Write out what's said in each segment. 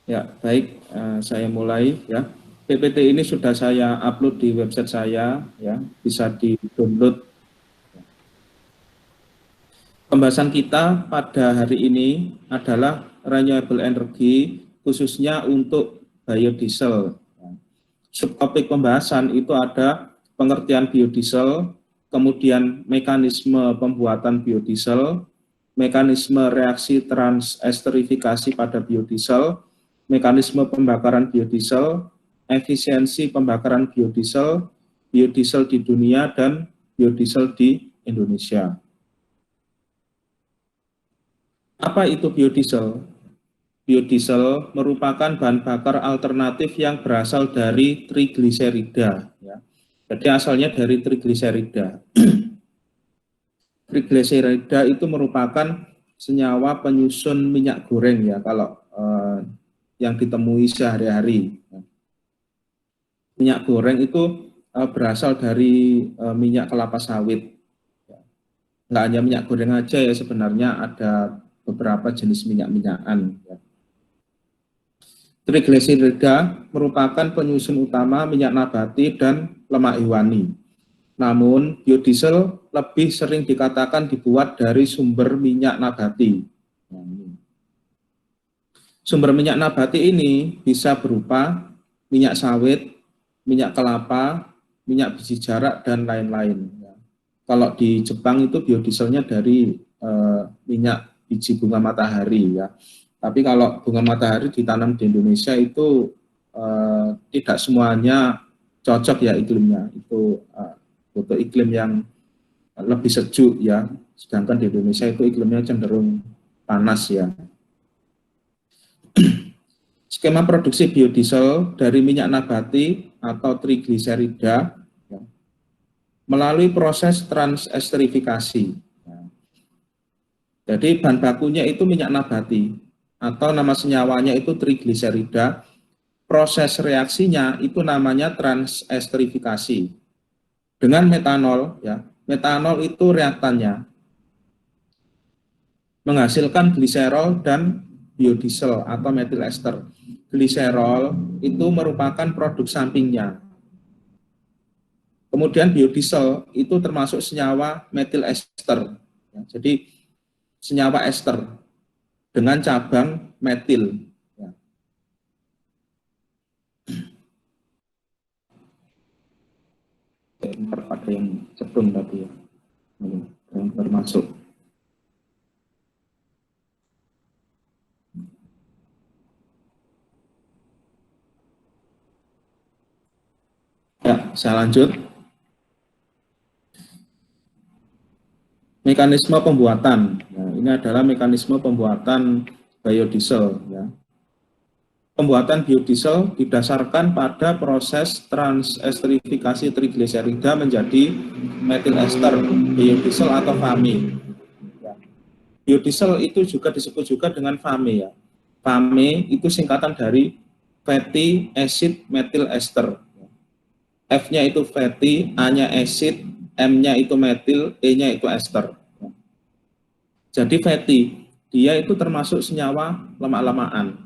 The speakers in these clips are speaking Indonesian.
Ya, baik, saya mulai ya. PPT ini sudah saya upload di website saya, ya, bisa di-download. Pembahasan kita pada hari ini adalah renewable energy, khususnya untuk biodiesel. Subtopik pembahasan itu ada pengertian biodiesel, kemudian mekanisme pembuatan biodiesel, mekanisme reaksi transesterifikasi pada biodiesel, mekanisme pembakaran biodiesel, efisiensi pembakaran biodiesel, biodiesel di dunia, dan biodiesel di Indonesia. Apa itu biodiesel? Biodiesel merupakan bahan bakar alternatif yang berasal dari trigliserida. Ya. Jadi asalnya dari trigliserida. Trigliserida itu merupakan senyawa penyusun minyak goreng ya kalau yang ditemui sehari-hari. Minyak goreng itu berasal dari minyak kelapa sawit. Nggak hanya minyak goreng aja ya, sebenarnya ada beberapa jenis minyak-minyakan. Ya. Trigliserida merupakan penyusun utama minyak nabati dan lemak hewani. Namun, biodiesel lebih sering dikatakan dibuat dari sumber minyak nabati. Sumber minyak nabati ini bisa berupa minyak sawit, minyak kelapa, minyak biji jarak, dan lain-lain. Kalau di Jepang itu biodieselnya dari minyak biji bunga matahari ya. Tapi kalau bunga matahari ditanam di Indonesia itu tidak semuanya cocok ya iklimnya. Itu butuh iklim yang lebih sejuk ya. Sedangkan di Indonesia itu iklimnya cenderung panas ya. Skema produksi biodiesel dari minyak nabati atau trigliserida ya, melalui proses transesterifikasi. Jadi bahan bakunya itu minyak nabati atau nama senyawanya itu trigliserida. Proses reaksinya itu namanya transesterifikasi. Dengan metanol ya. Metanol itu reaktannya menghasilkan gliserol dan biodiesel atau metil ester. Gliserol itu merupakan produk sampingnya. Kemudian biodiesel itu termasuk senyawa metil ester. Ya, jadi senyawa ester dengan cabang metil. Ya. Ada yang cetung tadi ya, yang termasuk. Ya, saya lanjut. Mekanisme pembuatan. Nah, ini adalah mekanisme pembuatan biodiesel. Ya. Pembuatan biodiesel didasarkan pada proses transesterifikasi trigliserida menjadi metil ester biodiesel atau FAME. Ya. Biodiesel itu juga disebut juga dengan FAME ya. FAME itu singkatan dari fatty acid methyl ester. F-nya itu fatty, A-nya acid, M-nya itu metil, E-nya itu ester. Jadi fatty, dia itu termasuk senyawa lemak-lemakan.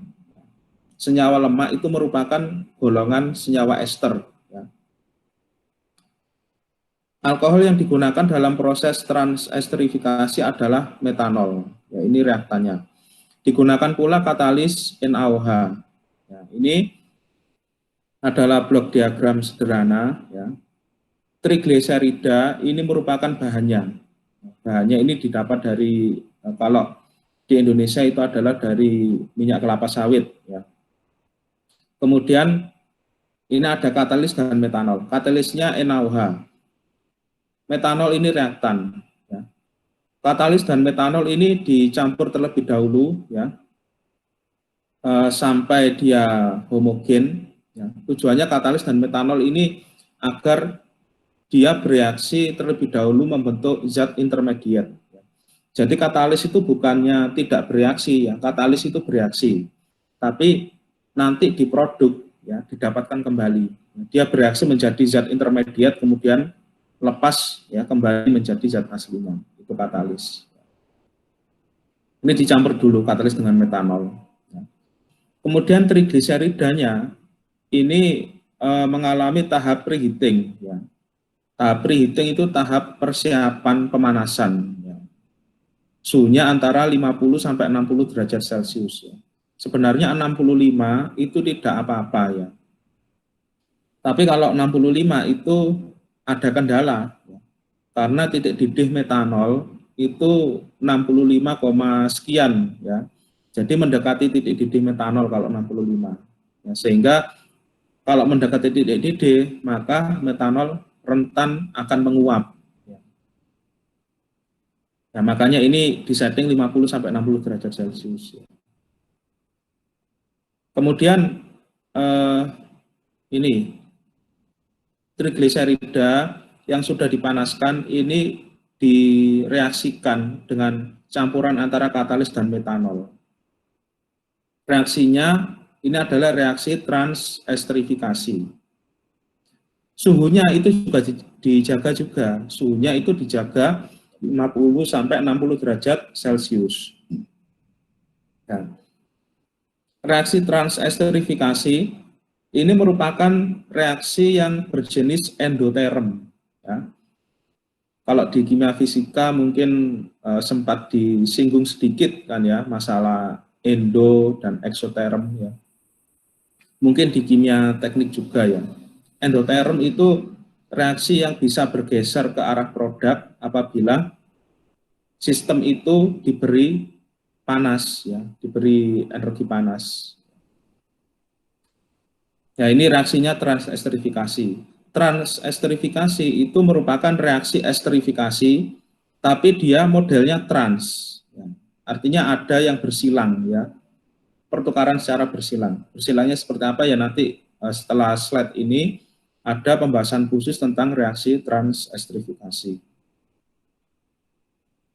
Senyawa lemak itu merupakan golongan senyawa ester. Alkohol yang digunakan dalam proses transesterifikasi adalah metanol. Ya, ini reaktannya. Digunakan pula katalis NaOH. Ya, ini adalah blok diagram sederhana. Ya. Trigliserida ini merupakan bahannya. Bahannya ini didapat dari, kalau di Indonesia itu adalah dari minyak kelapa sawit. Ya. Kemudian ini ada katalis dan metanol. Katalisnya NaOH. Metanol ini reaktan. Ya. Katalis dan metanol ini dicampur terlebih dahulu ya, sampai dia homogen. Ya. Tujuannya katalis dan metanol ini agar dia bereaksi terlebih dahulu membentuk zat intermediate. Jadi katalis itu bukannya tidak bereaksi ya, katalis itu bereaksi, tapi nanti di produk ya didapatkan kembali. Dia bereaksi menjadi zat intermediate kemudian lepas ya kembali menjadi zat aslinya, itu katalis. Ini dicampur dulu katalis dengan metanol. Kemudian trigliseridanya ini mengalami tahap preheating. Ya. Tahap preheating itu tahap persiapan pemanasan. Ya. Suhunya antara 50 sampai 60 derajat Celcius. Ya. Sebenarnya 65 itu tidak apa-apa ya. Tapi kalau 65 itu ada kendala. Ya. Karena titik didih metanol itu 65, sekian ya. Jadi mendekati titik didih metanol kalau 65. Ya, sehingga kalau mendekati titik didih, maka metanol rentan akan menguap. Nah, makanya ini disetting 50 sampai 60 derajat Celcius. Kemudian ini trigliserida yang sudah dipanaskan ini direaksikan dengan campuran antara katalis dan metanol. Reaksinya ini adalah reaksi transesterifikasi. Suhunya itu juga dijaga juga. Suhunya itu dijaga 50 sampai 60 derajat Celcius. Ya. Reaksi transesterifikasi ini merupakan reaksi yang berjenis endoterm. Ya. Kalau di kimia fisika mungkin sempat disinggung sedikit kan ya masalah endo dan eksoterm ya. Mungkin di kimia teknik juga ya. Endoterm itu reaksi yang bisa bergeser ke arah produk apabila sistem itu diberi panas ya, diberi energi panas. Ya, ini reaksinya transesterifikasi. Transesterifikasi itu merupakan reaksi esterifikasi, tapi dia modelnya trans. Ya. Artinya ada yang bersilang ya, pertukaran secara bersilang. Bersilangnya seperti apa ya nanti setelah slide ini ada pembahasan khusus tentang reaksi transesterifikasi.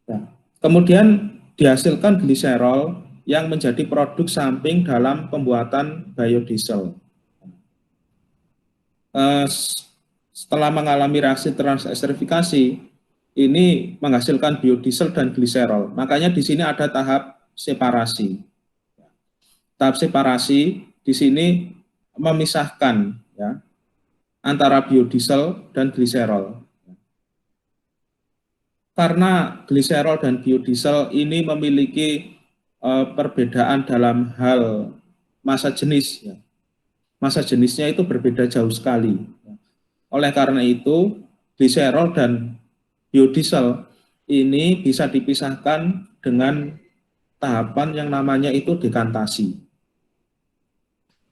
Ya. Kemudian dihasilkan gliserol yang menjadi produk samping dalam pembuatan biodiesel. Setelah mengalami reaksi transesterifikasi, ini menghasilkan biodiesel dan gliserol. Makanya di sini ada tahap separasi. Tahap separasi di sini memisahkan ya, antara biodiesel dan gliserol. Karena gliserol dan biodiesel ini memiliki perbedaan dalam hal massa jenis. Ya. Massa jenisnya itu berbeda jauh sekali. Oleh karena itu, gliserol dan biodiesel ini bisa dipisahkan dengan tahapan yang namanya itu dekantasi.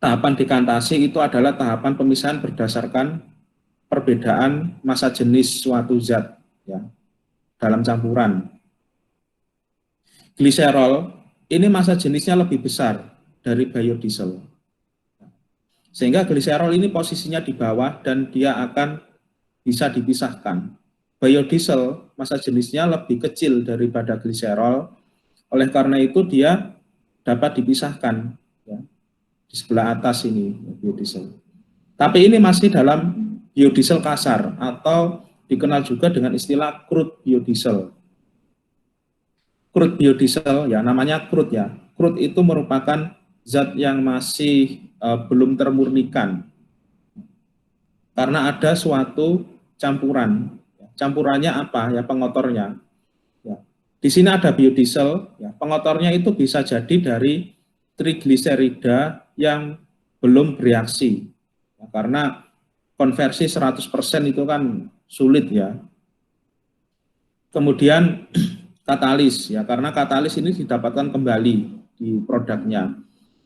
Tahapan dekantasi itu adalah tahapan pemisahan berdasarkan perbedaan massa jenis suatu zat ya, dalam campuran. Gliserol ini massa jenisnya lebih besar dari biodiesel. Sehingga gliserol ini posisinya di bawah dan dia akan bisa dipisahkan. Biodiesel massa jenisnya lebih kecil daripada gliserol, oleh karena itu dia dapat dipisahkan ya, di sebelah atas ini biodiesel. Tapi ini masih dalam biodiesel kasar atau dikenal juga dengan istilah crude biodiesel. Crude biodiesel ya namanya crude ya. Crude itu merupakan zat yang masih belum termurnikan karena ada suatu campuran. Campurannya apa ya, pengotornya ya. Di sini ada biodiesel ya, pengotornya itu bisa jadi dari trigliserida yang belum bereaksi ya, karena konversi 100% itu kan sulit ya. Kemudian katalis ya, karena katalis ini didapatkan kembali di produknya.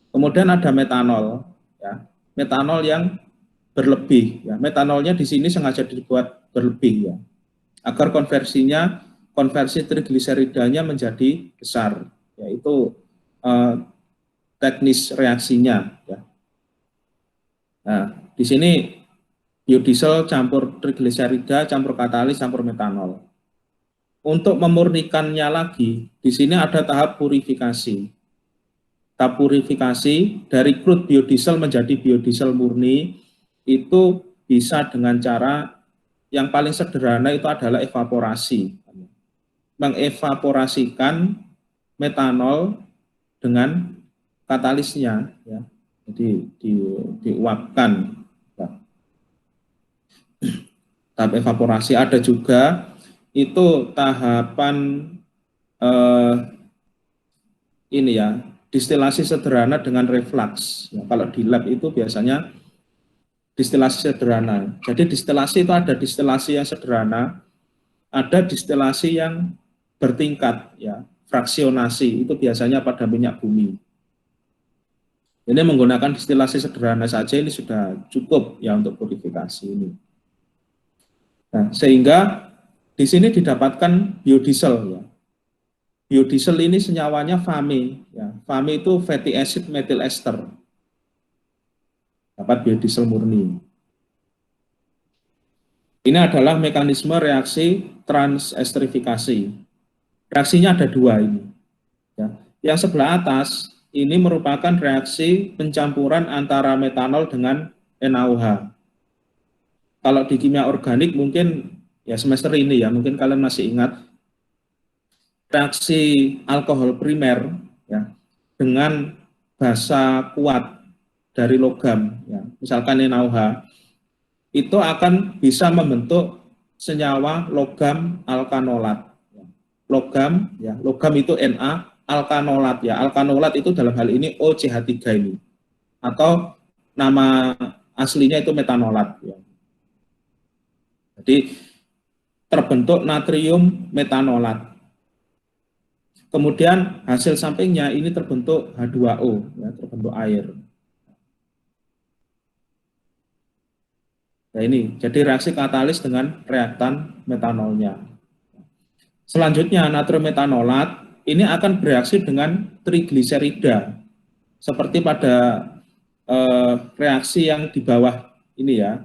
Kemudian ada metanol, ya, metanol yang berlebih. Ya. Metanolnya di sini sengaja dibuat berlebih, ya, agar konversi trigliseridanya menjadi besar. Yaitu teknis reaksinya. Ya. Nah, di sini biodiesel campur trigliserida, campur katalis, campur metanol. Untuk memurnikannya lagi, di sini ada tahap purifikasi. Tahap purifikasi dari crude biodiesel menjadi biodiesel murni itu bisa dengan cara yang paling sederhana itu adalah evaporasi. Mengevaporasikan metanol dengan katalisnya, ya. Jadi diuapkan. Tahap evaporasi ada juga, itu tahapan ini ya, distilasi sederhana dengan reflux. Ya, kalau di lab itu biasanya distilasi sederhana. Jadi distilasi itu ada distilasi yang sederhana, ada distilasi yang bertingkat, ya, fraksionasi, itu biasanya pada minyak bumi. Ini menggunakan distilasi sederhana saja ini sudah cukup ya untuk purifikasi ini. Nah, sehingga di sini didapatkan biodiesel ya. Biodiesel ini senyawanya FAME ya. FAME itu fatty acid methyl ester. Dapat biodiesel murni. Ini adalah mekanisme reaksi transesterifikasi. Reaksinya ada dua ini. Ya. Yang sebelah atas ini merupakan reaksi pencampuran antara metanol dengan NaOH. Kalau di kimia organik mungkin ya semester ini ya, mungkin kalian masih ingat reaksi alkohol primer ya dengan basa kuat dari logam ya, misalkan NaOH, itu akan bisa membentuk senyawa logam alkanolat. Logam ya, logam itu Na, alkanolat ya. Alkanolat itu dalam hal ini OCH3 ini. Atau nama aslinya itu metanolat ya. Jadi terbentuk natrium metanolat. Kemudian hasil sampingnya ini terbentuk H2O ya, terbentuk air. Nah ini jadi reaksi katalis dengan reaktan metanolnya. Selanjutnya natrium metanolat ini akan bereaksi dengan trigliserida seperti pada reaksi yang di bawah ini ya.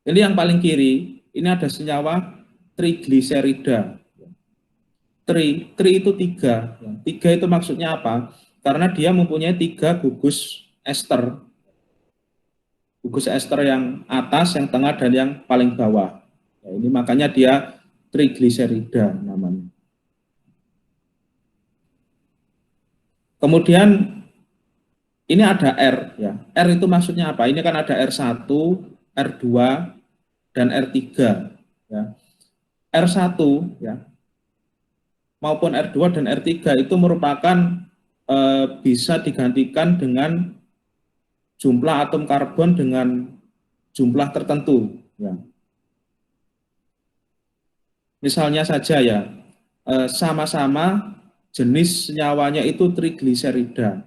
Ini yang paling kiri, ini ada senyawa trigliserida. Tri itu 3. 3 itu maksudnya apa? Karena dia mempunyai 3 gugus ester. Gugus ester yang atas, yang tengah, dan yang paling bawah. Ya, ini makanya dia trigliserida namanya. Kemudian ini ada R ya. R itu maksudnya apa? Ini kan ada R1, R2 dan R3 ya. R1 ya maupun R2 dan R3 itu merupakan bisa digantikan dengan jumlah atom karbon dengan jumlah tertentu ya. Misalnya saja ya, sama-sama jenis senyawanya itu trigliserida,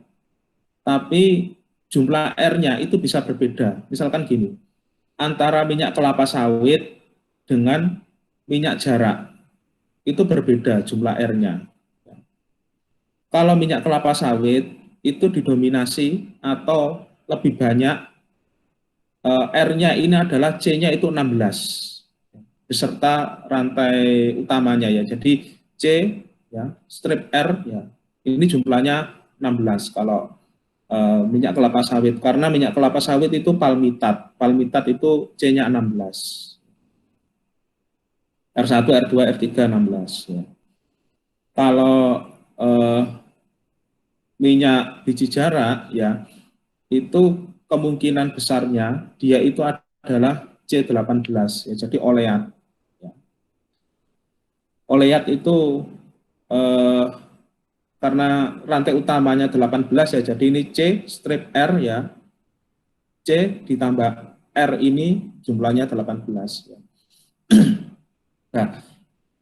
tapi jumlah R-nya itu bisa berbeda. Misalkan gini, antara minyak kelapa sawit dengan minyak jarak, itu berbeda jumlah R-nya. Kalau minyak kelapa sawit itu didominasi atau lebih banyak, R-nya ini adalah C-nya itu 16. Beserta rantai utamanya ya. Jadi C ya, strip R ya. Ini jumlahnya 16 kalau minyak kelapa sawit, karena minyak kelapa sawit itu palmitat. Palmitat itu C-nya 16. R1, R2, R3 16 ya. Kalau minyak biji jarak ya, itu kemungkinan besarnya dia itu adalah C18 ya. Jadi oleat. Oleat itu karena rantai utamanya 18 ya, jadi ini C strip R ya, C ditambah R ini jumlahnya 18 ya. Nah,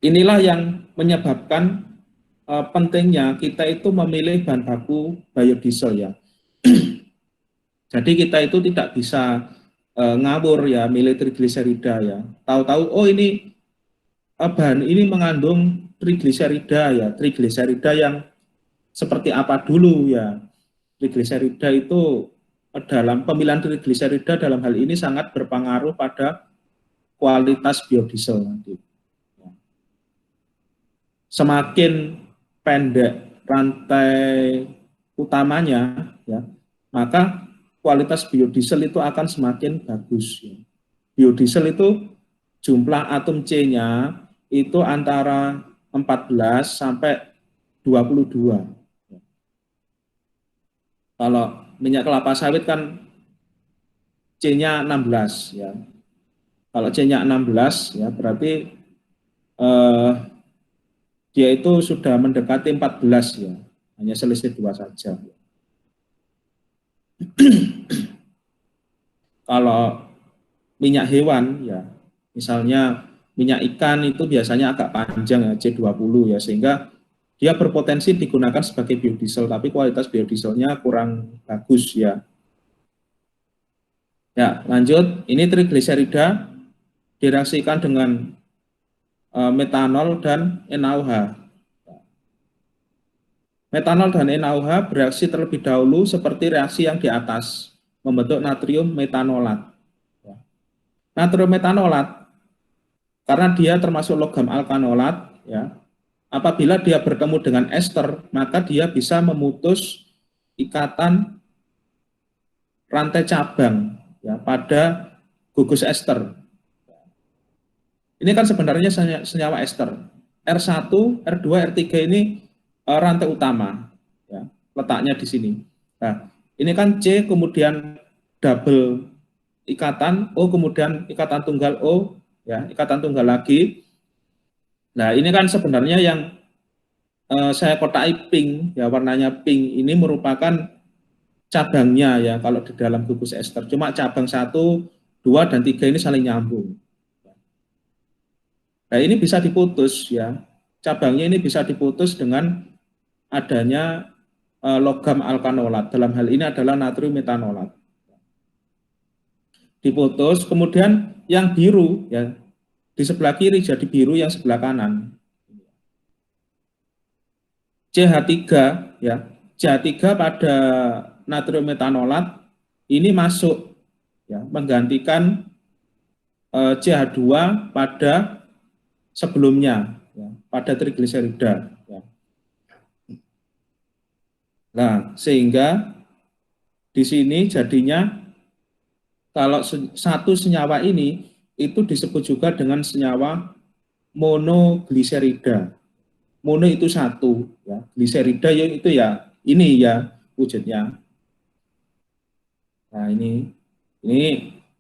inilah yang menyebabkan pentingnya kita itu memilih bahan baku biodiesel ya. Jadi kita itu tidak bisa ngawur ya, milih trigliserida ya. Tahu-tahu oh ini bahan ini mengandung trigliserida ya, trigliserida yang seperti apa dulu ya. Trigliserida itu dalam pemilihan trigliserida dalam hal ini sangat berpengaruh pada kualitas biodiesel nanti. Semakin pendek rantai utamanya ya, maka kualitas biodiesel itu akan semakin bagus ya. Biodiesel itu jumlah atom C-nya itu antara 14 sampai 22. Kalau minyak kelapa sawit kan C-nya 16 ya. Kalau C-nya 16 ya berarti eh, dia itu sudah mendekati 14 ya. Hanya selisih 2 saja. Kalau minyak hewan ya, misalnya minyak ikan itu biasanya agak panjang ya, C20 ya, sehingga dia berpotensi digunakan sebagai biodiesel, tapi kualitas biodieselnya kurang bagus ya. Ya, lanjut, ini trigliserida direaksikan dengan metanol dan NaOH. Metanol dan NaOH bereaksi terlebih dahulu seperti reaksi yang di atas, membentuk natrium metanolat. Natrium metanolat, karena dia termasuk logam alkanolat, ya, apabila dia bertemu dengan ester, maka dia bisa memutus ikatan rantai cabang ya, pada gugus ester. Ini kan sebenarnya senyawa ester. R1, R2, R3 ini rantai utama, ya, letaknya di sini. Nah, ini kan C kemudian double ikatan, O kemudian ikatan tunggal O, ya, ikatan tunggal lagi. Nah, ini kan sebenarnya yang saya kotai pink, ya warnanya pink, ini merupakan cabangnya ya kalau di dalam gugus ester. Cuma cabang 1, 2, dan 3 ini saling nyambung. Nah, ini bisa diputus ya. Cabangnya ini bisa diputus dengan adanya logam alkanolat. Dalam hal ini adalah natrium metanolat. Diputus, kemudian yang biru ya di sebelah kiri jadi biru, yang sebelah kanan. CH3 ya. CH3 pada natrium metanolat ini masuk ya, menggantikan CH2 pada sebelumnya ya, pada trigliserida ya. Nah, sehingga di sini jadinya kalau satu senyawa ini itu disebut juga dengan senyawa monogliserida. Mono itu satu ya, gliserida itu ya ini ya wujudnya. Nah, ini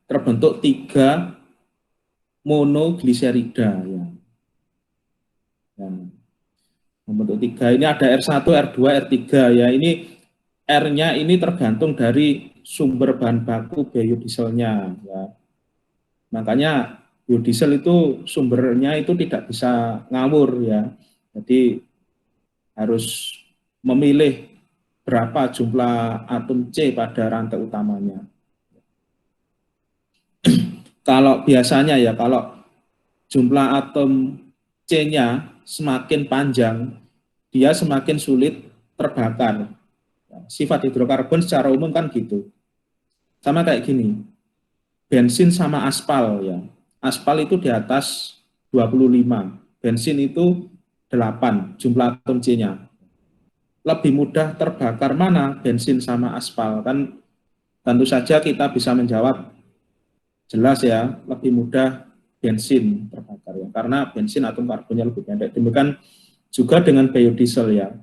terbentuk 3 monogliserida ya. Ya. Membentuk 3 ini ada R1, R2, R3 ya. Ini R-nya ini tergantung dari sumber bahan baku biodieselnya ya. Makanya biodiesel itu sumbernya itu tidak bisa ngawur ya. Jadi harus memilih berapa jumlah atom C pada rantai utamanya. Kalau biasanya ya, kalau jumlah atom C-nya semakin panjang, dia semakin sulit terbakar. Sifat hidrokarbon secara umum kan gitu. Sama kayak gini, bensin sama aspal ya. Aspal itu di atas 25, bensin itu 8 jumlah atom C-nya. Lebih mudah terbakar mana bensin sama aspal? Kan tentu saja kita bisa menjawab jelas ya, lebih mudah bensin terbakar ya, karena bensin atom karbonnya lebih pendek. Demikian juga dengan biodiesel ya.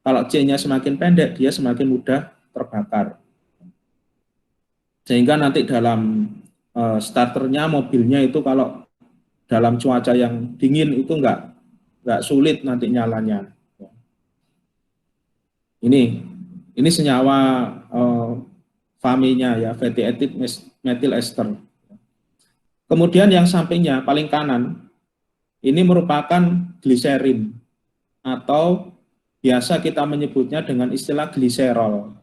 Kalau C-nya semakin pendek, dia semakin mudah terbakar. Sehingga nanti dalam starternya mobilnya itu kalau dalam cuaca yang dingin itu nggak sulit nanti nyalanya. Ini senyawa faminya ya, fatty acid methyl ester. Kemudian yang sampingnya paling kanan ini merupakan gliserin atau biasa kita menyebutnya dengan istilah gliserol.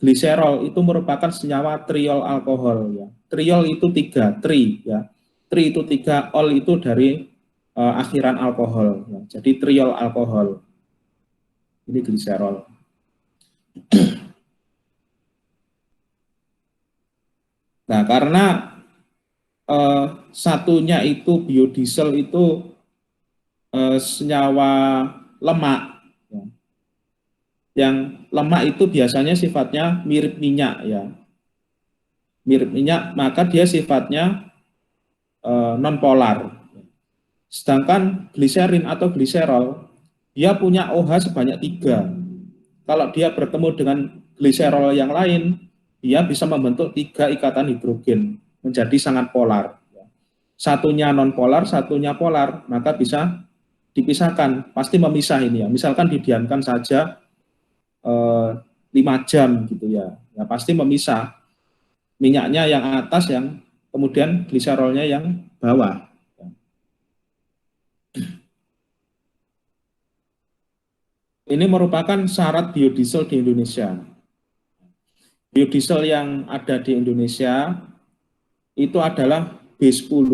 Gliserol itu merupakan senyawa triol alkohol ya. Triol itu 3, tri ya. Tri itu 3, ol itu dari akhiran alkohol ya. Jadi triol alkohol. Ini gliserol. Nah, karena satunya itu biodiesel itu senyawa lemak. Ya. Yang lemak itu biasanya sifatnya mirip minyak ya. Mirip minyak, maka dia sifatnya nonpolar. Sedangkan gliserin atau gliserol, dia punya OH sebanyak 3. Kalau dia bertemu dengan gliserol yang lain, dia bisa membentuk 3 ikatan hidrogen menjadi sangat polar. Satunya non-polar, satunya polar, maka bisa dipisahkan, pasti memisah ini ya. Misalkan didiamkan saja 5 jam gitu ya, ya pasti memisah. Minyaknya yang atas, yang kemudian gliserolnya yang bawah. Ini merupakan syarat biodiesel di Indonesia. Biodiesel yang ada di Indonesia itu adalah B10,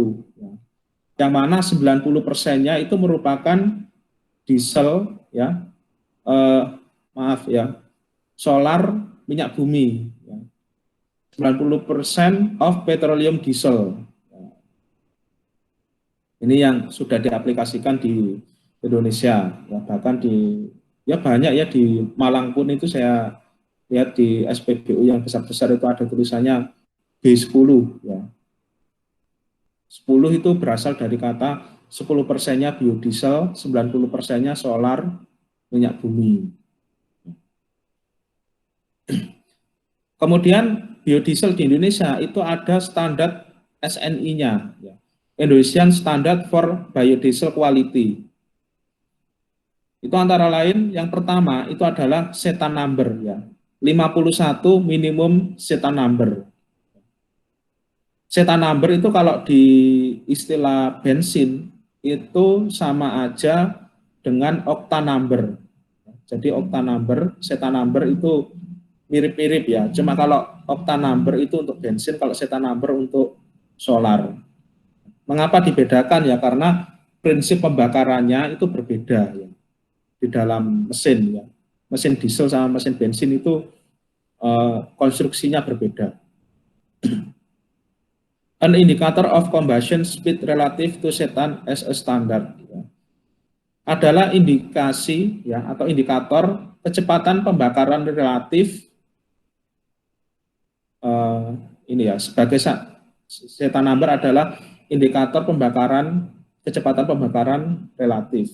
yang mana 90%-nya itu merupakan diesel, ya, maaf ya, solar minyak bumi, ya. 90% of petroleum diesel. Ini yang sudah diaplikasikan di Indonesia, ya, bahkan di ya banyak ya, di Malang pun itu saya lihat di SPBU yang besar-besar itu ada tulisannya B10, ya. 10 itu berasal dari kata 10%-nya biodiesel, 90%-nya solar minyak bumi. Kemudian biodiesel di Indonesia itu ada standar SNI-nya, ya. Indonesian Standard for Biodiesel Quality. Itu antara lain yang pertama itu adalah SETA number, ya. 51 minimum SETA number. SETA number itu kalau di istilah bensin itu sama aja dengan okta number. Jadi okta number, SETA number itu mirip-mirip ya. Cuma kalau okta number itu untuk bensin, kalau SETA number untuk solar. Mengapa dibedakan ya? Karena prinsip pembakarannya itu berbeda ya, di dalam mesin ya. Mesin diesel sama mesin bensin itu konstruksinya berbeda. An indicator of combustion speed relative to cetan as a standard, ya, adalah indikasi ya, atau indikator kecepatan pembakaran relatif ini ya, sebagai cetan number adalah indikator pembakaran, kecepatan pembakaran relatif.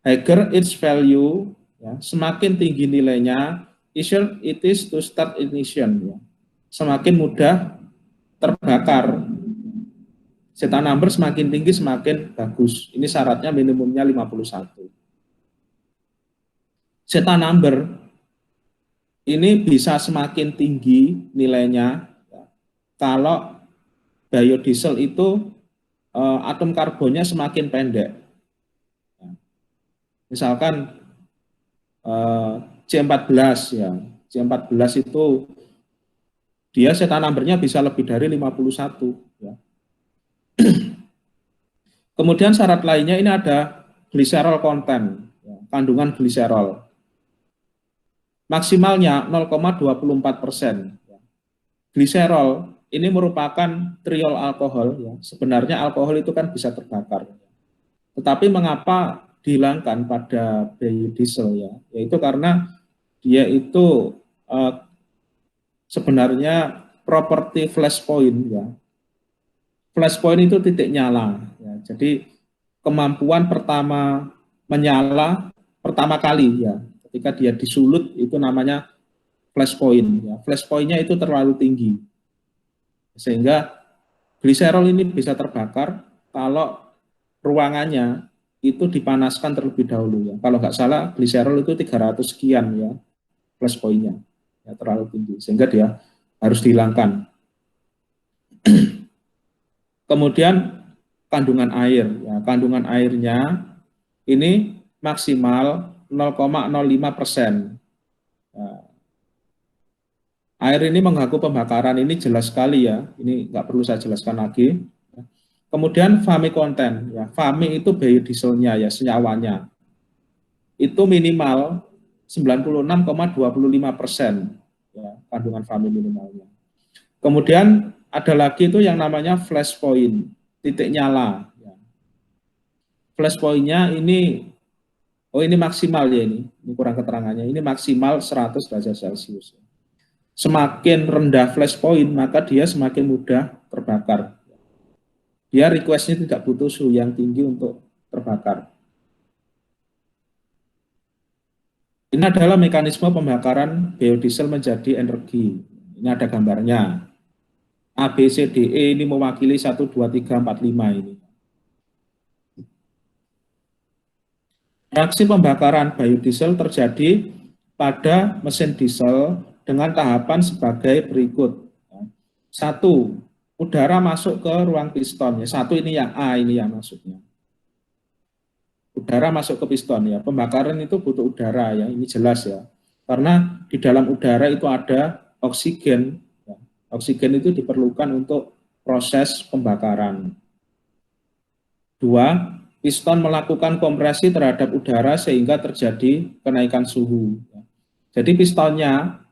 Higher its value, ya, semakin tinggi nilainya, easier it is to start ignition, ya, semakin mudah terbakar. SETA number semakin tinggi semakin bagus. Ini syaratnya minimumnya 51. SETA number ini bisa semakin tinggi nilainya ya, kalau biodiesel itu atom karbonnya semakin pendek. Misalkan C14 ya, C14 itu dia SETA number-nya bisa lebih dari 51 ya. Kemudian syarat lainnya ini ada gliserol content, ya, kandungan gliserol. Maksimalnya 0,24%. Gliserol ini merupakan triol alkohol ya. Sebenarnya alkohol itu kan bisa terbakar. Tetapi mengapa dihilangkan pada biodiesel ya, yaitu karena dia itu sebenarnya properti flash point ya. Flash point itu titik nyala ya. Jadi kemampuan pertama menyala pertama kali ya, ketika dia disulut itu namanya flash point ya. Flash point-nya itu terlalu tinggi. Sehingga gliserol ini bisa terbakar kalau ruangannya itu dipanaskan terlebih dahulu ya. Kalau nggak salah gliserol itu 300 sekian ya flash point-nya, ya, terlalu tinggi sehingga dia harus dihilangkan. Kemudian kandungan air ya, kandungan airnya ini maksimal 0,05%. Ya. Air ini mengganggu pembakaran, ini jelas sekali ya, ini nggak perlu saya jelaskan lagi. Kemudian FAMI konten, ya, FAMI itu biodieselnya ya, senyawanya. Itu minimal 96,25% ya, kandungan FAMI minimalnya. Kemudian ada lagi itu yang namanya flash point, titik nyala. Ya. Flash point-nya ini, oh ini maksimal ya, ini kurang keterangannya, ini maksimal 100 derajat Celcius. Semakin rendah flash point, maka dia semakin mudah terbakar. Dia request-nya tidak butuh suhu yang tinggi untuk terbakar. Ini adalah mekanisme pembakaran biodiesel menjadi energi. Ini ada gambarnya. A, B, C, D, E ini mewakili 1, 2, 3, 4, 5 ini. Reaksi pembakaran biodiesel terjadi pada mesin diesel dengan tahapan sebagai berikut. Satu, udara masuk ke ruang piston. Satu ini yang A, ini yang masuknya. Udara masuk ke piston ya. Pembakaran itu butuh udara ya, ini jelas ya. Karena di dalam udara itu ada oksigen. Ya. Oksigen itu diperlukan untuk proses pembakaran. Dua, piston melakukan kompresi terhadap udara sehingga terjadi kenaikan suhu. Jadi pistonnya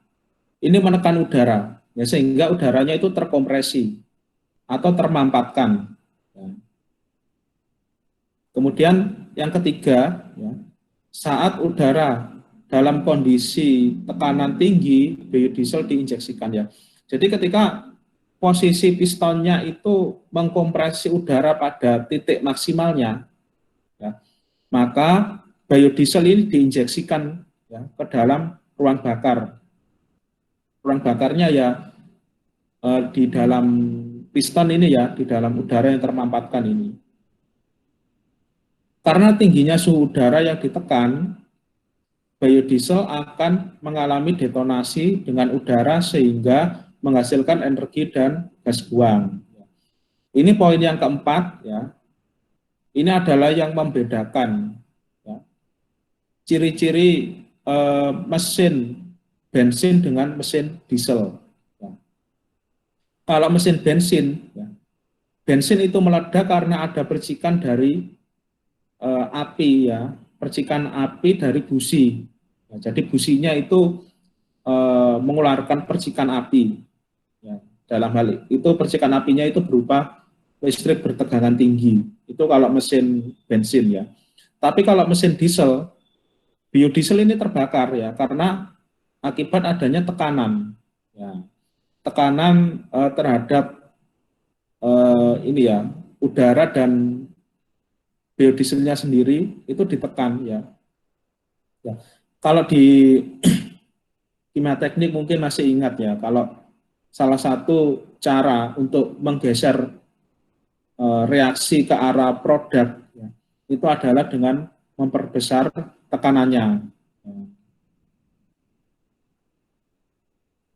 ini menekan udara, ya, sehingga udaranya itu terkompresi atau termampatkan. Ya. Kemudian yang ketiga, ya, saat udara dalam kondisi tekanan tinggi, biodiesel diinjeksikan ya. Jadi ketika posisi pistonnya itu mengkompresi udara pada titik maksimalnya, ya, maka biodiesel ini diinjeksikan ya, ke dalam ruang bakar. Ruang bakarnya ya di dalam piston ini ya, di dalam udara yang termampatkan ini. Karena tingginya suhu udara yang ditekan, biodiesel akan mengalami detonasi dengan udara sehingga menghasilkan energi dan gas buang. Ini poin yang keempat ya. Ini adalah yang membedakan ya, ciri-ciri mesin bensin dengan mesin diesel. Ya. Kalau mesin bensin, ya, bensin itu meledak karena ada percikan dari api ya, percikan api dari busi. Ya, jadi businya itu mengeluarkan percikan api. Ya, dalam hal itu percikan apinya itu berupa listrik bertegangan tinggi. Itu kalau mesin bensin ya. Tapi kalau mesin diesel, biodiesel ini terbakar ya karena akibat adanya tekanan. Ya, tekanan terhadap ini ya udara dan biodieselnya sendiri itu ditekan ya. Ya. Kalau di kimia teknik mungkin masih ingat ya, kalau salah satu cara untuk menggeser reaksi ke arah produk ya, itu adalah dengan memperbesar tekanannya.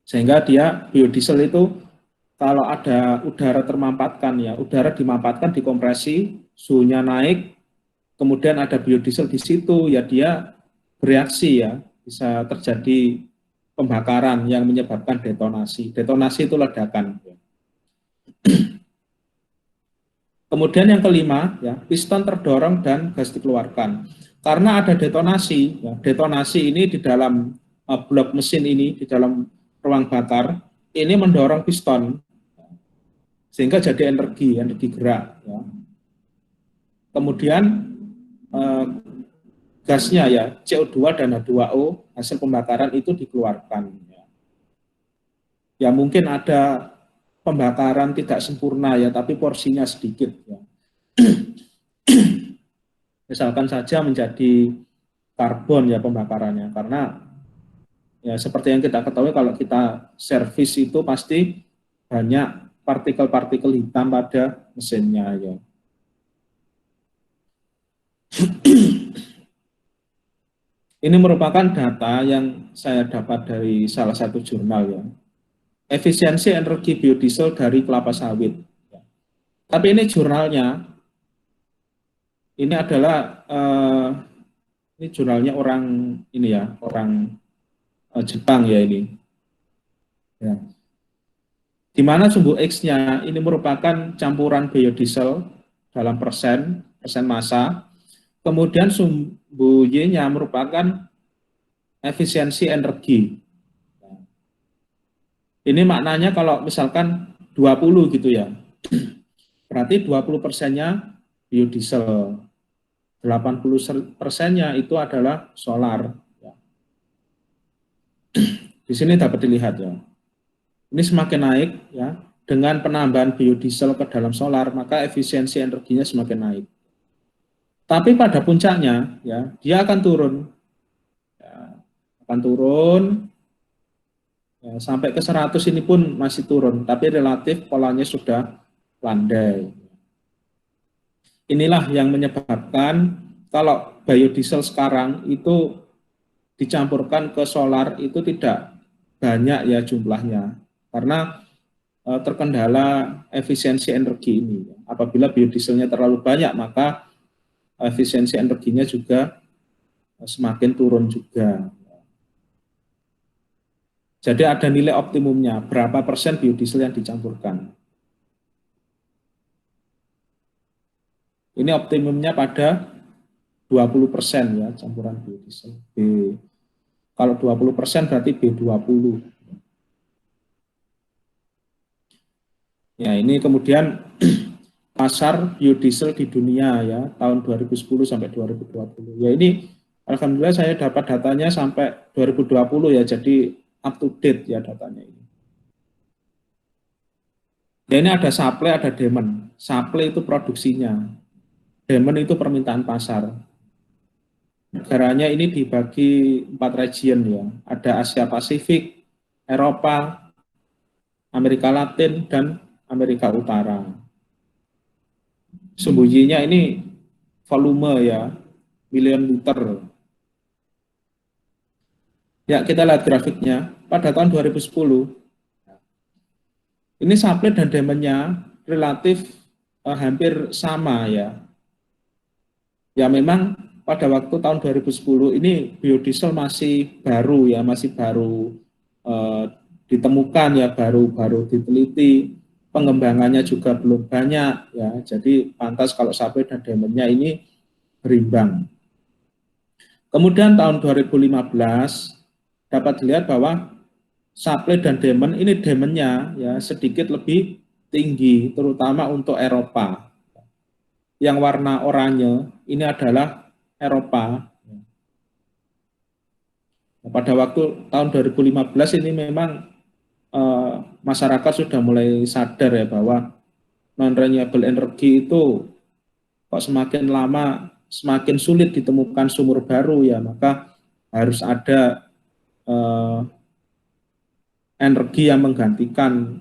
Sehingga dia biodiesel itu kalau ada udara termampatkan ya, udara dimampatkan dikompresi, suhunya naik, kemudian ada biodiesel di situ ya dia bereaksi ya, bisa terjadi pembakaran yang menyebabkan detonasi. Detonasi itu ledakan. Kemudian yang kelima, ya, piston terdorong dan gas dikeluarkan. Karena ada detonasi, ya, detonasi ini di dalam blok mesin ini, di dalam ruang bakar, ini mendorong piston, sehingga jadi energi gerak. Ya. Kemudian gasnya ya, CO2 dan H2O, hasil pembakaran itu dikeluarkan. Ya mungkin ada pembakaran tidak sempurna ya, tapi porsinya sedikit ya. Misalkan saja menjadi karbon ya pembakarannya, karena ya seperti yang kita ketahui kalau kita servis itu pasti banyak partikel-partikel hitam pada mesinnya ya. Ini merupakan data yang saya dapat dari salah satu jurnal ya. Efisiensi energi biodiesel dari kelapa sawit. Tapi ini jurnalnya, ini adalah ini jurnalnya orang ini ya, orang Jepang ya ini. Ya. Di mana sumbu X-nya ini merupakan campuran biodiesel dalam persen massa. Kemudian sumbu Y-nya merupakan efisiensi energi. Ini maknanya kalau misalkan 20 gitu ya, berarti 20%-nya biodiesel, 80%-nya itu adalah solar. Di sini dapat dilihat ya. Ini semakin naik ya, dengan penambahan biodiesel ke dalam solar, maka efisiensi energinya semakin naik. Tapi pada puncaknya ya, dia akan turun. Ya, akan turun, ya, sampai ke 100 ini pun masih turun, tapi relatif polanya sudah landai. Inilah yang menyebabkan kalau biodiesel sekarang itu dicampurkan ke solar itu tidak banyak ya jumlahnya, karena terkendala efisiensi energi ini. Apabila biodieselnya terlalu banyak, maka efisiensi energinya juga semakin turun juga. Jadi ada nilai optimumnya, berapa persen biodiesel yang dicampurkan. Ini optimumnya pada 20% ya, campuran biodiesel. Kalau 20% berarti B20. Ya, ini kemudian pasar biodiesel di dunia ya, tahun 2010 sampai 2020. Ya ini alhamdulillah saya dapat datanya sampai 2020 ya, jadi up to date ya datanya ini. Ya ini ada supply, ada demand. Supply itu produksinya, demand itu permintaan pasar. Negaranya ini dibagi 4 region ya. Ada Asia Pasifik, Eropa, Amerika Latin, dan Amerika Utara. Sembunyinya ini volume ya, million liter. Ya, kita lihat grafiknya. Pada tahun 2010, ini supply dan demand-nya relatif hampir sama ya. Ya memang pada waktu tahun 2010 ini biodiesel masih baru ya, masih baru ditemukan ya, baru diteliti, pengembangannya juga belum banyak ya, jadi pantas kalau supply dan demand-nya ini berimbang. Kemudian tahun 2015 dapat dilihat bahwa supply dan demand ini demand-nya ya sedikit lebih tinggi, terutama untuk Eropa. Yang warna oranye ini adalah Eropa. Pada waktu tahun 2015 ini memang masyarakat sudah mulai sadar ya bahwa non-renewable energy itu kok semakin lama semakin sulit ditemukan sumber baru ya, maka harus ada energi yang menggantikan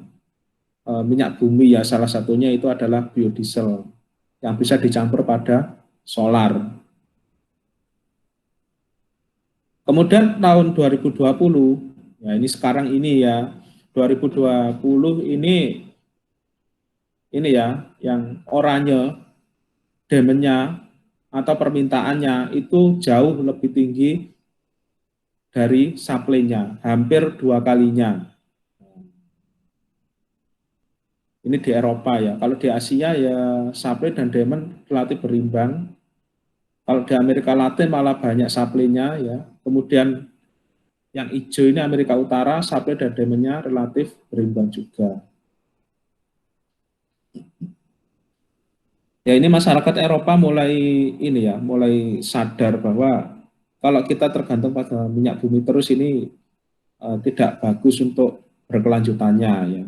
minyak bumi ya, salah satunya itu adalah biodiesel yang bisa dicampur pada solar. Kemudian tahun 2020, ya ini sekarang ini ya, 2020 ini ya, yang oranye, demand-nya atau permintaannya itu jauh lebih tinggi dari supply-nya, hampir 2 kalinya. Ini di Eropa ya. Kalau di Asia ya supply dan demand relatif berimbang. Kalau di Amerika Latin malah banyak supply-nya ya. Kemudian yang hijau ini Amerika Utara, supply dan demand-nya relatif berimbang juga. Ya ini masyarakat Eropa mulai ini ya, mulai sadar bahwa kalau kita tergantung pada minyak bumi terus ini tidak bagus untuk berkelanjutannya ya.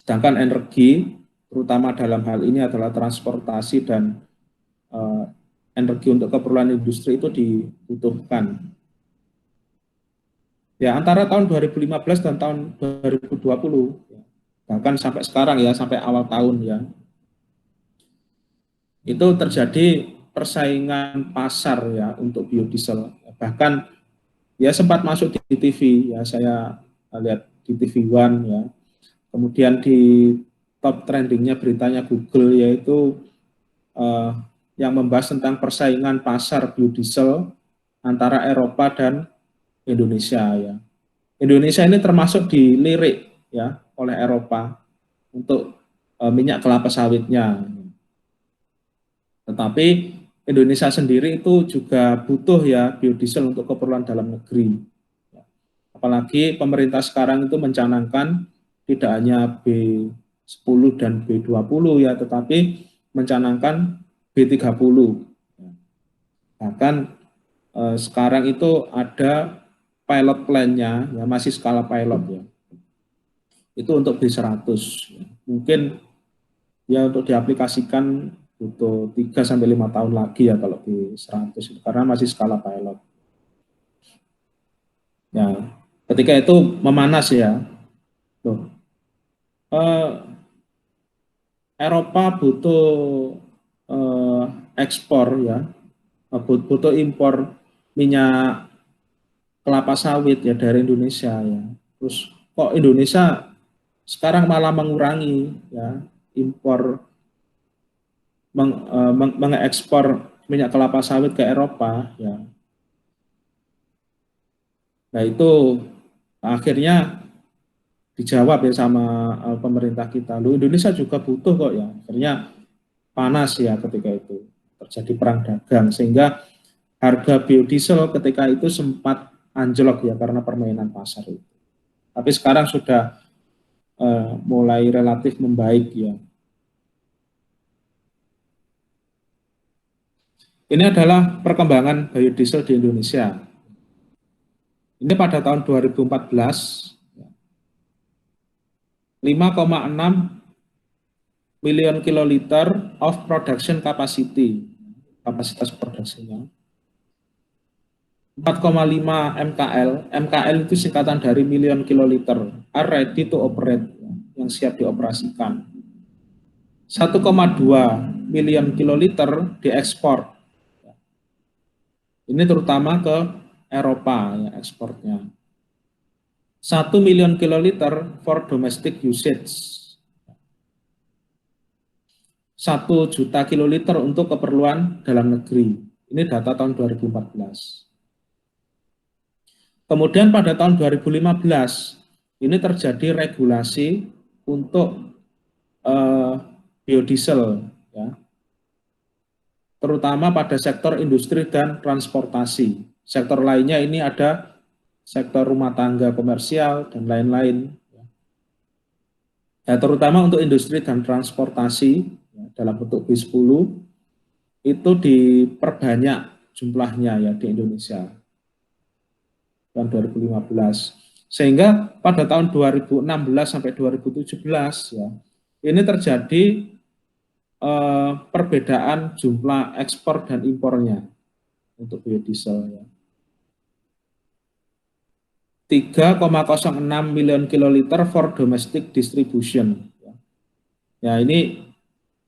Sedangkan energi, terutama dalam hal ini adalah transportasi dan energi untuk keperluan industri itu dibutuhkan. Ya antara tahun 2015 dan tahun 2020, bahkan sampai sekarang ya, sampai awal tahun ya, itu terjadi persaingan pasar ya untuk biodiesel. Bahkan ya sempat masuk di TV ya, saya lihat di TV One ya. Kemudian di top trendingnya beritanya Google yaitu yang membahas tentang persaingan pasar biodiesel antara Eropa dan Indonesia ya. Indonesia ini termasuk dilirik ya oleh Eropa untuk minyak kelapa sawitnya. Tetapi Indonesia sendiri itu juga butuh ya biodiesel untuk keperluan dalam negeri. Apalagi pemerintah sekarang itu mencanangkan tidak hanya B10 dan B20 ya, tetapi mencanangkan B30. Bahkan sekarang itu ada pilot plan-nya, ya masih skala pilot ya. Itu untuk B100. Mungkin ya untuk diaplikasikan butuh 3-5 tahun lagi ya kalau B100 itu, karena masih skala pilot. Ya, ketika itu memanas ya. Loh, Eropa butuh ekspor ya, butuh impor minyak kelapa sawit ya dari Indonesia ya. Terus kok Indonesia sekarang malah mengurangi ya impor mengekspor minyak kelapa sawit ke Eropa ya. Nah itu akhirnya dijawab ya sama pemerintah kita. Lu Indonesia juga butuh kok ya. Akhirnya panas ya ketika itu terjadi perang dagang sehingga harga biodiesel ketika itu sempat anjlok ya karena permainan pasar itu. Tapi sekarang sudah mulai relatif membaik ya. Ini adalah perkembangan biodiesel di Indonesia. Ini pada tahun 2014 5,6 million kiloliter of production capacity, kapasitas produksinya 4,5 MKL. MKL itu singkatan dari million kiloliter, are ready to operate, yang siap dioperasikan. 1,2 million kiloliter diekspor. Ini terutama ke Eropa ya ekspornya. 1 million kiloliter for domestic usage. 1 juta kiloliter untuk keperluan dalam negeri. Ini data tahun 2014. Kemudian pada tahun 2015 ini terjadi regulasi untuk biodiesel, ya, terutama pada sektor industri dan transportasi. Sektor lainnya ini ada sektor rumah tangga komersial dan lain-lain. Ya, terutama untuk industri dan transportasi ya, dalam bentuk B10 itu diperbanyak jumlahnya ya di Indonesia tahun 2015. Sehingga pada tahun 2016 sampai 2017 ya ini terjadi perbedaan jumlah ekspor dan impornya untuk biodiesel ya. 3,06 million kiloliter for domestic distribution. Ya ini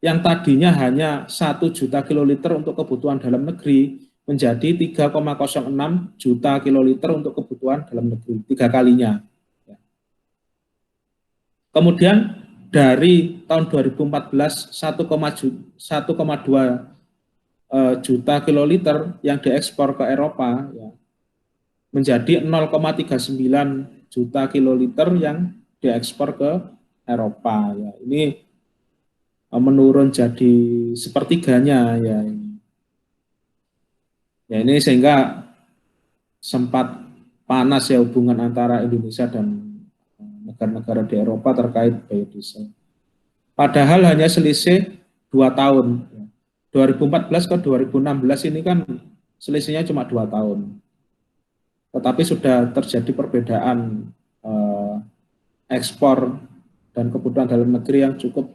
yang tadinya hanya 1 juta kiloliter untuk kebutuhan dalam negeri menjadi 3,06 juta kiloliter untuk kebutuhan dalam negeri, 3 kalinya. Kemudian dari tahun 2014 1,2 juta kiloliter yang diekspor ke Eropa ya, menjadi 0,39 juta kiloliter yang diekspor ke Eropa ya. Ini menurun jadi sepertiganya ya. Ya ini sehingga sempat panas ya hubungan antara Indonesia dan negara-negara di Eropa terkait biodiesel. Padahal hanya selisih 2 tahun. 2014 ke 2016 ini kan selisihnya cuma 2 tahun. Tetapi sudah terjadi perbedaan ekspor dan kebutuhan dalam negeri yang cukup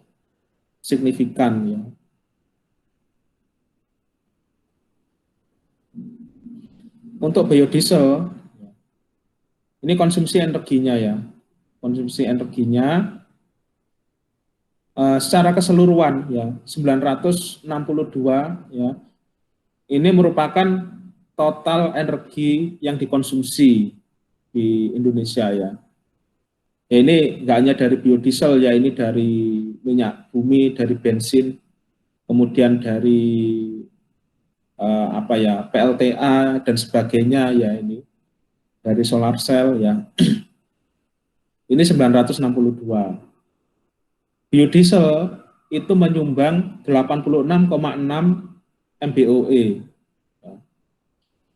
signifikan ya. Untuk biodiesel ini konsumsi energinya ya. Konsumsi energinya secara keseluruhan ya 962 ya. Ini merupakan total energi yang dikonsumsi di Indonesia ya. Ini nggak hanya dari biodiesel ya, ini dari minyak bumi, dari bensin, kemudian dari apa ya PLTA dan sebagainya ya, ini dari solar cell ya. Ini 962. Biodiesel itu menyumbang 86,6 MBOE,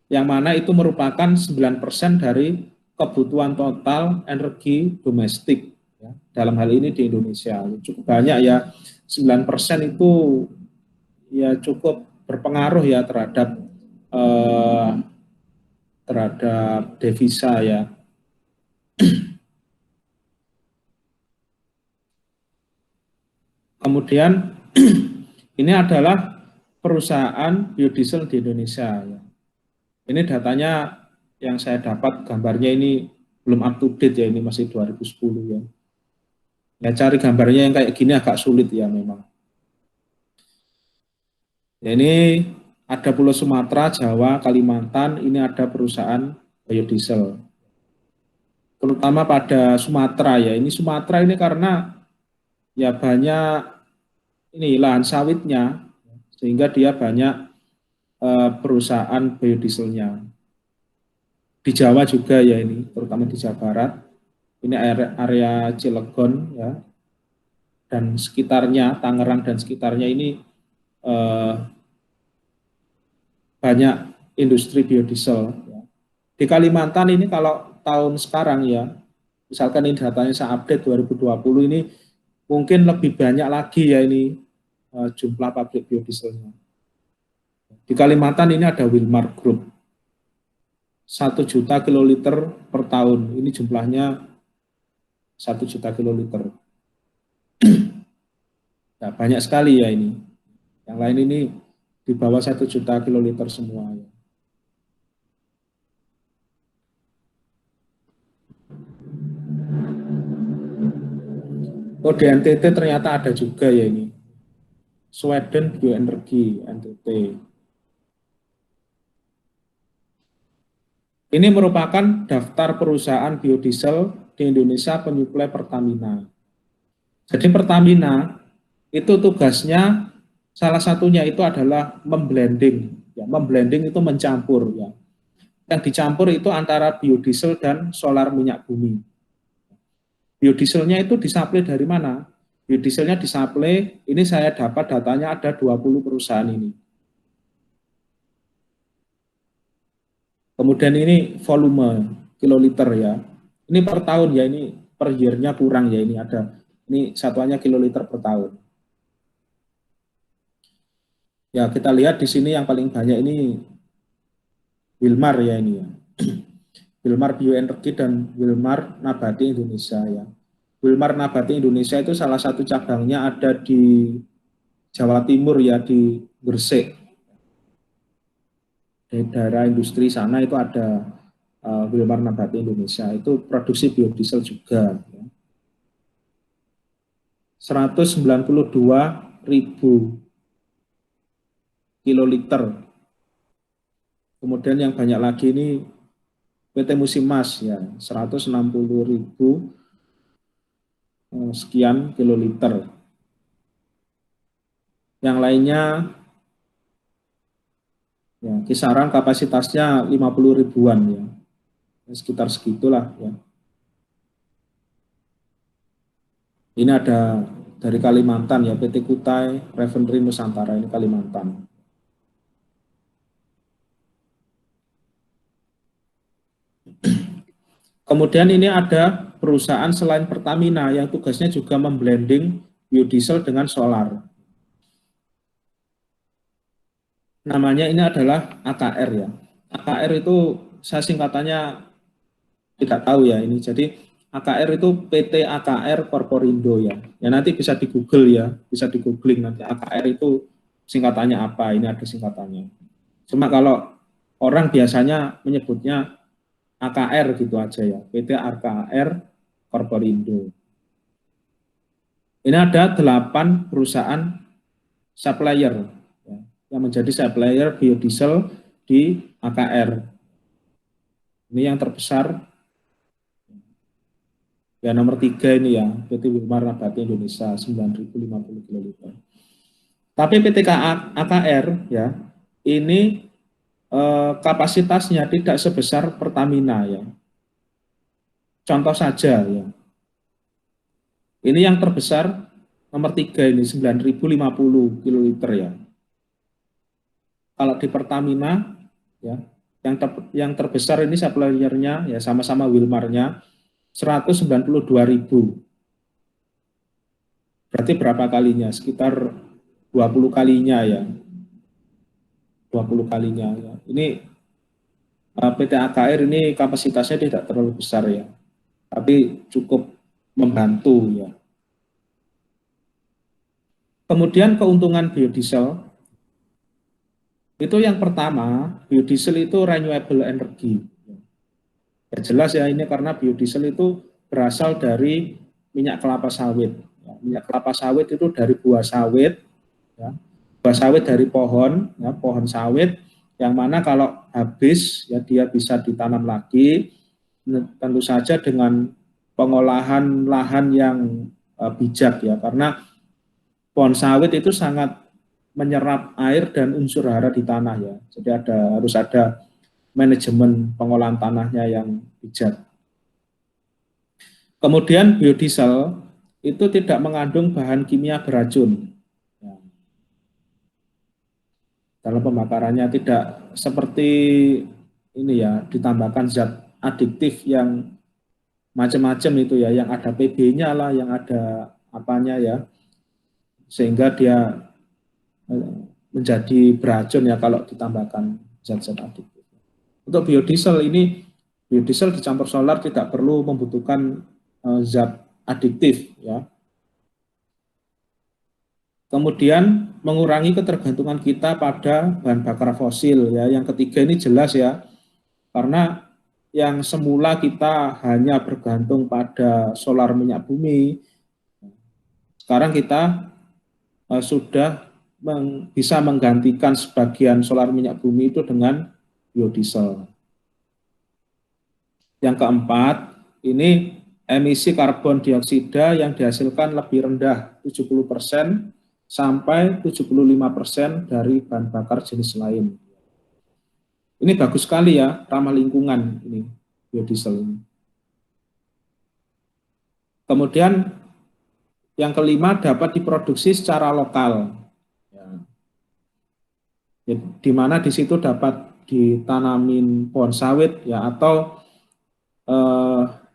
yang mana itu merupakan 9% dari kebutuhan total energi domestik ya, dalam hal ini di Indonesia. Cukup banyak ya, 9% itu ya cukup berpengaruh ya terhadap devisa ya. Kemudian ini adalah perusahaan biodiesel di Indonesia ya. Ini datanya yang saya dapat gambarnya ini belum up to date ya, ini masih 2010 ya. Ya cari gambarnya yang kayak gini agak sulit ya memang. Ya, ini ada Pulau Sumatera, Jawa, Kalimantan, ini ada perusahaan biodiesel. Terutama pada Sumatera ya. Ini Sumatera ini karena ya banyak ini lahan sawitnya, sehingga dia banyak perusahaan biodieselnya. Di Jawa juga ya ini, terutama di Jawa Barat. Ini area Cilegon ya, dan sekitarnya, Tangerang dan sekitarnya ini banyak industri biodiesel. Ya. Di Kalimantan ini kalau tahun sekarang ya, misalkan ini datanya saya update 2020 ini mungkin lebih banyak lagi ya ini jumlah pabrik biodieselnya. Di Kalimantan ini ada Wilmar Group, 1 juta kiloliter per tahun. Ini jumlahnya 1 juta kiloliter. Nah, banyak sekali ya ini. Yang lain ini di bawah 1 juta kiloliter semua. Ya. Oh, di NTT ternyata ada juga ya ini. Sweden Bioenergi NTT. Ini merupakan daftar perusahaan biodiesel di Indonesia penyuplai Pertamina. Jadi Pertamina itu tugasnya salah satunya itu adalah memblending. Ya, memblending itu mencampur ya. Yang dicampur itu antara biodiesel dan solar minyak bumi. Biodieselnya itu disuplai dari mana? Biodieselnya disuplai, ini saya dapat datanya ada 20 perusahaan ini. Kemudian ini volume kiloliter ya. Ini per tahun ya, ini per year-nya kurang ya, ini ada. Ini satuannya kiloliter per tahun. Ya, kita lihat di sini yang paling banyak ini Wilmar ya ini ya. Wilmar Bioenergi dan Wilmar Nabati Indonesia ya. Wilmar Nabati Indonesia itu salah satu cabangnya ada di Jawa Timur ya, di Gresik. Di daerah industri sana itu ada Wilmar Nabati Indonesia, itu produksi biodiesel juga. Ya. 192.000 kiloliter. Kemudian yang banyak lagi ini PT Musimas ya, 160.000 sekian kiloliter. Yang lainnya ya, kisaran kapasitasnya 50 ribuan ya, sekitar segitulah ya. Ini ada dari Kalimantan ya, PT Kutai Refinery Nusantara, ini Kalimantan. Kemudian ini ada perusahaan selain Pertamina yang tugasnya juga memblending biodiesel dengan solar. Namanya ini adalah AKR ya. AKR itu saya singkatannya tidak tahu ya ini. Jadi AKR itu PT AKR Korporindo ya. Ya nanti bisa di Google ya, bisa di googling nanti AKR itu singkatannya apa. Ini ada singkatannya. Cuma kalau orang biasanya menyebutnya AKR gitu aja ya, PT AKR Korporindo. Ini ada 8 perusahaan supplier ya, yang menjadi supplier biodiesel di AKR. Ini yang terbesar, ya nomor 3 ini ya, PT Wilmar Nabati Indonesia 9.050 kiloliter. Tapi PT AKR ya, ini kapasitasnya tidak sebesar Pertamina ya. Contoh saja ya, ini yang terbesar nomor 3 ini 9.050 kiloliter ya. Kalau di Pertamina ya, yang terbesar ini suppliernya ya sama-sama Wilmarnya 192.000. Berarti berapa kalinya? Sekitar 20 kalinya ya. 20 kalinya ya. Ini PT AKR ini kapasitasnya tidak terlalu besar ya. Tapi cukup membantu ya. Kemudian keuntungan biodiesel itu yang pertama, biodiesel itu renewable energy. Ya, jelas ya ini karena biodiesel itu berasal dari minyak kelapa sawit. Ya, minyak kelapa sawit itu dari buah sawit, ya, buah sawit dari pohon, ya, pohon sawit, yang mana kalau habis ya dia bisa ditanam lagi, tentu saja dengan pengolahan lahan yang bijak ya, karena pohon sawit itu sangat menyerap air dan unsur hara di tanah ya. Jadi harus ada manajemen pengolahan tanahnya yang bijak. Kemudian biodiesel itu tidak mengandung bahan kimia beracun. Dalam pembakarannya tidak seperti ini ya, ditambahkan zat adiktif yang macam-macam itu ya, yang ada PB-nya lah, yang ada apanya ya, sehingga dia menjadi beracun ya kalau ditambahkan zat-zat adiktif. Untuk biodiesel ini, biodiesel dicampur solar tidak perlu membutuhkan zat adiktif ya. Kemudian mengurangi ketergantungan kita pada bahan bakar fosil ya. Yang ketiga ini jelas ya, karena yang semula kita hanya bergantung pada solar minyak bumi, sekarang kita sudah bisa menggantikan sebagian solar minyak bumi itu dengan biodiesel. Yang keempat, ini emisi karbon dioksida yang dihasilkan lebih rendah 70% sampai 75% dari bahan bakar jenis lain. Ini bagus sekali ya, ramah lingkungan ini biodiesel ini. Kemudian yang kelima, dapat diproduksi secara lokal. Ya, di mana di situ dapat ditanamin pohon sawit ya, atau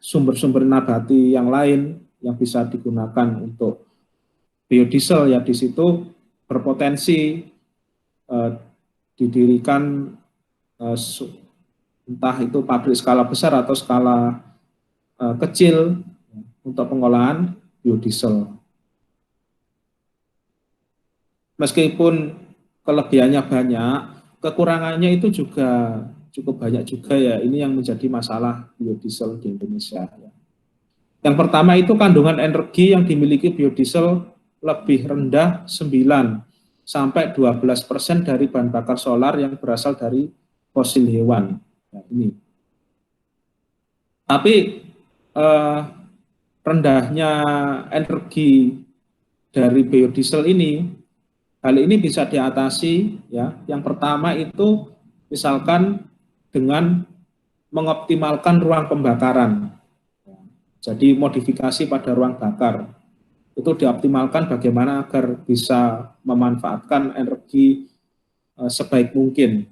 sumber-sumber nabati yang lain yang bisa digunakan untuk biodiesel ya. Di situ berpotensi didirikan entah itu pabrik skala besar atau skala kecil untuk pengolahan biodiesel. Meskipun kelebihannya banyak, kekurangannya itu juga cukup banyak juga ya. Ini yang menjadi masalah biodiesel di Indonesia. Yang pertama itu kandungan energi yang dimiliki biodiesel lebih rendah 9 sampai 12% dari bahan bakar solar yang berasal dari fosil hewan. Nah, ini. Tapi rendahnya energi dari biodiesel ini, hal ini bisa diatasi ya. Yang pertama itu misalkan dengan mengoptimalkan ruang pembakaran. Jadi modifikasi pada ruang bakar itu dioptimalkan bagaimana agar bisa memanfaatkan energi sebaik mungkin.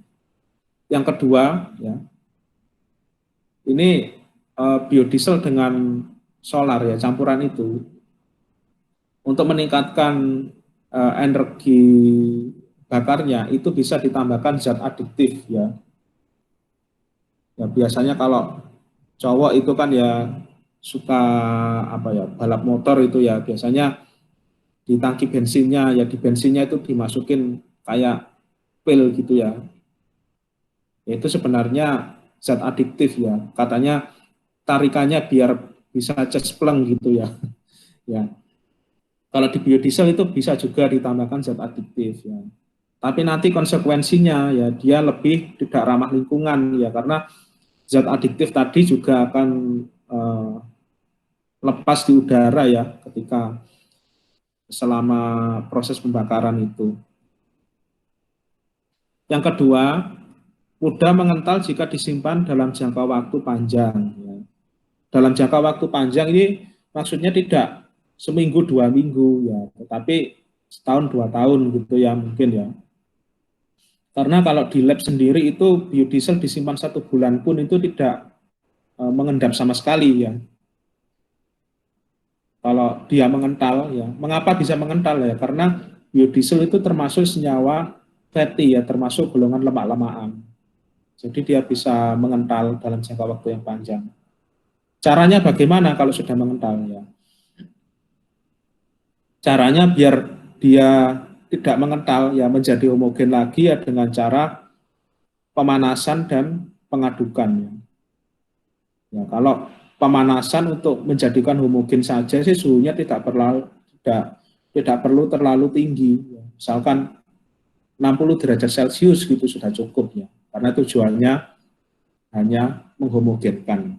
Yang kedua ya, ini biodiesel dengan solar ya, campuran itu untuk meningkatkan energi bakarnya itu bisa ditambahkan zat adiktif ya. Ya biasanya kalau cowok itu kan ya suka apa ya, balap motor itu ya, biasanya di tangki bensinnya ya, di bensinnya itu dimasukin kayak pil gitu ya. Itu sebenarnya zat adiktif ya. Katanya tarikannya biar bisa cespleng gitu ya. Ya. Kalau di biodiesel itu bisa juga ditambahkan zat adiktif ya. Tapi nanti konsekuensinya ya dia lebih tidak ramah lingkungan ya, karena zat adiktif tadi juga akan lepas di udara ya ketika selama proses pembakaran itu. Yang kedua, mudah mengental jika disimpan dalam jangka waktu panjang. Ya. Dalam jangka waktu panjang ini maksudnya tidak seminggu 2 minggu ya, tetapi setahun 2 tahun gitu ya mungkin ya. Karena kalau di lab sendiri itu biodiesel disimpan 1 bulan pun itu tidak mengendap sama sekali ya. Kalau dia mengental ya, mengapa bisa mengental ya? Karena biodiesel itu termasuk senyawa fatty ya, termasuk golongan lemak-lemakan. Jadi dia bisa mengental dalam jangka waktu yang panjang. Caranya bagaimana kalau sudah mengental ya? Caranya biar dia tidak mengental ya, menjadi homogen lagi ya, dengan cara pemanasan dan pengadukan ya. Ya, kalau pemanasan untuk menjadikan homogen saja sih suhunya tidak perlu terlalu tinggi. Ya. Misalkan 60 derajat Celcius gitu sudah cukup ya. Karena tujuannya hanya menghomogenkan.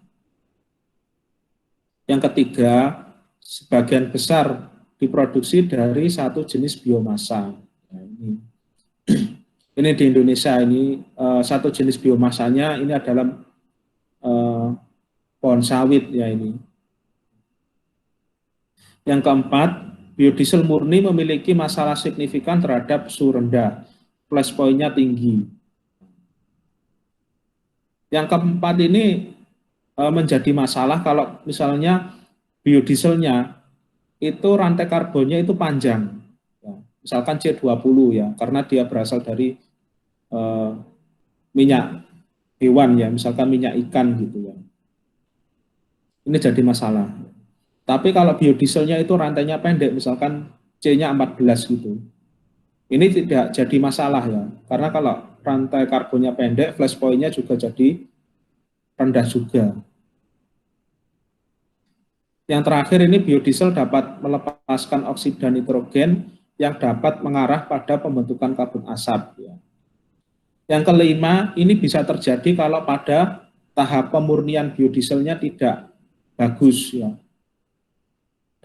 Yang ketiga, sebagian besar diproduksi dari satu jenis biomasa. Nah, ini di Indonesia ini satu jenis biomasanya ini adalah pohon sawit ya ini. Yang keempat, biodiesel murni memiliki masalah signifikan terhadap suhu rendah, flash point-nya tinggi. Yang keempat ini menjadi masalah kalau misalnya biodieselnya itu rantai karbonnya itu panjang. Ya, misalkan C20 ya, karena dia berasal dari minyak hewan ya, misalkan minyak ikan gitu ya. Ini jadi masalah. Tapi kalau biodieselnya itu rantainya pendek, misalkan C-nya 14 gitu. Ini tidak jadi masalah ya, karena kalau rantai karbonnya pendek, flash point-nya juga jadi rendah juga. Yang terakhir ini biodiesel dapat melepaskan oksida nitrogen yang dapat mengarah pada pembentukan kabut asap. Ya. Yang kelima, ini bisa terjadi kalau pada tahap pemurnian biodieselnya tidak bagus. Ya.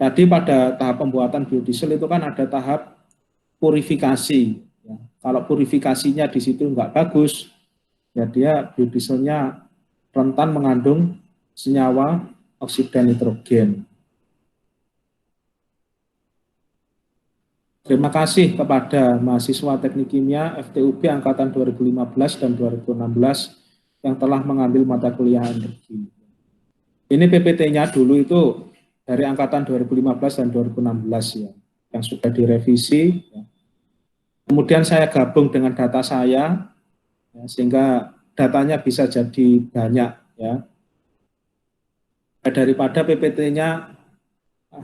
Tadi pada tahap pembuatan biodiesel itu kan ada tahap purifikasi. Ya. Kalau purifikasinya di situ nggak bagus, ya dia biodieselnya rentan mengandung senyawa oksida nitrogen. Terima kasih kepada mahasiswa Teknik Kimia FTUB Angkatan 2015 dan 2016 yang telah mengambil mata kuliah energi. Ini PPT-nya dulu itu dari Angkatan 2015 dan 2016 ya, yang sudah direvisi. Ya. Kemudian saya gabung dengan data saya, ya, sehingga datanya bisa jadi banyak. Ya. Daripada PPT-nya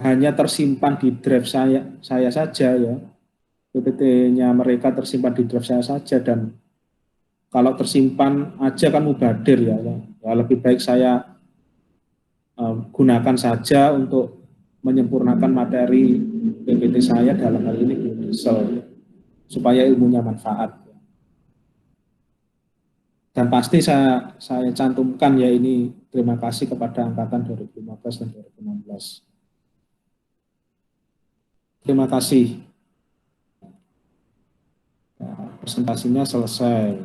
hanya tersimpan di drive saya saja ya. PPT-nya mereka tersimpan di drive saya saja, dan kalau tersimpan aja kan mubadir ya. Ya lebih baik saya gunakan saja untuk menyempurnakan materi PPT saya dalam hal ini biodiesel supaya ilmunya manfaat. Dan pasti saya cantumkan ya ini terima kasih kepada angkatan 2015 dan 2016. Terima kasih. Nah, presentasinya selesai.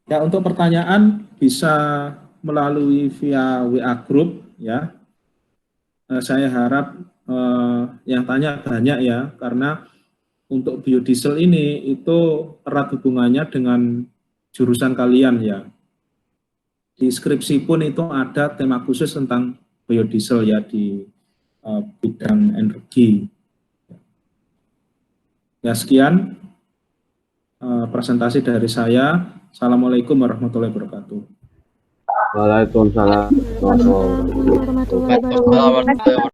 Ya, untuk pertanyaan bisa melalui via WA Group ya. Saya harap yang tanya banyak ya, karena untuk biodiesel ini itu erat hubungannya dengan jurusan kalian ya. Di skripsi pun itu ada tema khusus tentang biodiesel ya di bidang energi. Ya sekian presentasi dari saya. Assalamualaikum warahmatullahi wabarakatuh. Waalaikumsalam warahmatullahi wabarakatuh.